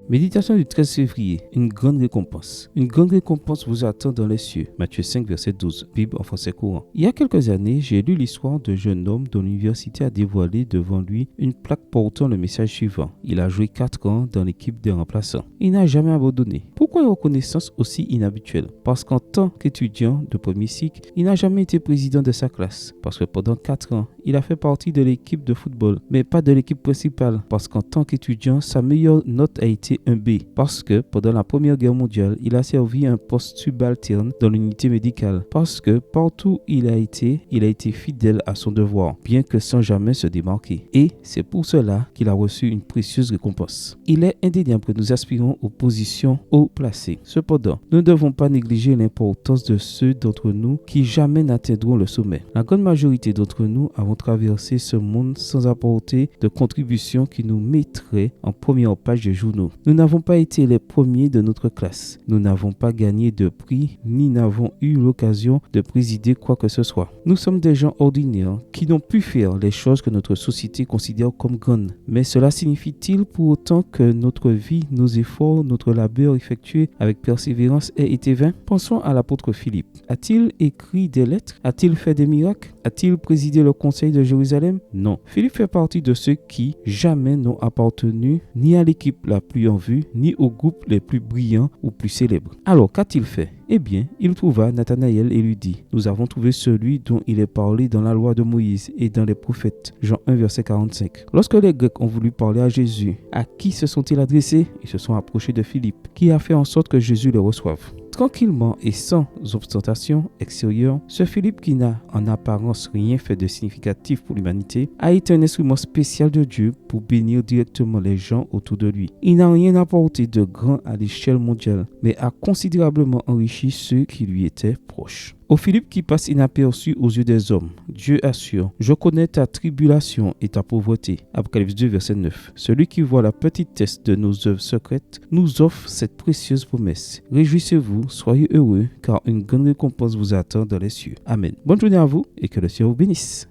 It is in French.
Méditation du 13 février. Une grande récompense. Une grande récompense vous attend dans les cieux. Matthieu 5, verset 12. Bible en français courant. Il y a quelques années, j'ai lu l'histoire d'un jeune homme dont l'université a dévoilé devant lui une plaque portant le message suivant. Il a joué 4 ans dans l'équipe des remplaçants. Il n'a jamais abandonné. Pourquoi une reconnaissance aussi inhabituelle? Parce qu'en tant qu'étudiant de premier cycle, il n'a jamais été président de sa classe. Parce que pendant 4 ans, il a fait partie de l'équipe de football, mais pas de l'équipe principale. Parce qu'en tant qu'étudiant, sa meilleure note a été un B. Parce que pendant la Première Guerre mondiale, il a servi un poste subalterne dans l'unité médicale. Parce que partout où il a été fidèle à son devoir, bien que sans jamais se démarquer. Et c'est pour cela qu'il a reçu une précieuse récompense. Il est indéniable que nous aspirons aux positions haut placées. Cependant, nous ne devons pas négliger l'importance de ceux d'entre nous qui jamais n'atteindront le sommet. La grande majorité d'entre nous avons traversé ce monde sans apporter de contribution qui nous mettrait en première page des journaux. Nous n'avons pas été les premiers de notre classe. Nous n'avons pas gagné de prix, ni n'avons eu l'occasion de présider quoi que ce soit. Nous sommes des gens ordinaires qui n'ont pu faire les choses que notre société considère comme grandes. Mais cela signifie-t-il pour autant que notre vie, nos efforts, notre labeur effectué avec persévérance aient été vains? Pensons à l'apôtre Philippe. A-t-il écrit des lettres? A-t-il fait des miracles? A-t-il présidé le conseil de Jérusalem? Non. Philippe fait partie de ceux qui jamais n'ont appartenu ni à l'équipe la plus en vue, ni au groupe les plus brillants ou plus célèbres. Alors, qu'a-t-il fait? Eh bien, il trouva Nathanaël et lui dit: nous avons trouvé celui dont il est parlé dans la loi de Moïse et dans les prophètes. Jean 1, verset 45. Lorsque les Grecs ont voulu parler à Jésus, à qui se sont-ils adressés? Ils se sont approchés de Philippe, qui a fait en sorte que Jésus les reçoive. Tranquillement et sans ostentation extérieure, ce Philippe, qui n'a en apparence rien fait de significatif pour l'humanité, a été un instrument spécial de Dieu pour bénir directement les gens autour de lui. Il n'a rien apporté de grand à l'échelle mondiale, mais a considérablement enrichi ceux qui lui étaient proches. Au Philippe qui passe inaperçu aux yeux des hommes, Dieu assure: je connais ta tribulation et ta pauvreté. Apocalypse 2, verset 9. Celui qui voit la petitesse de nos œuvres secrètes nous offre cette précieuse promesse. Réjouissez-vous, soyez heureux, car une grande récompense vous attend dans les cieux. Amen. Bonne journée à vous et que le Seigneur vous bénisse.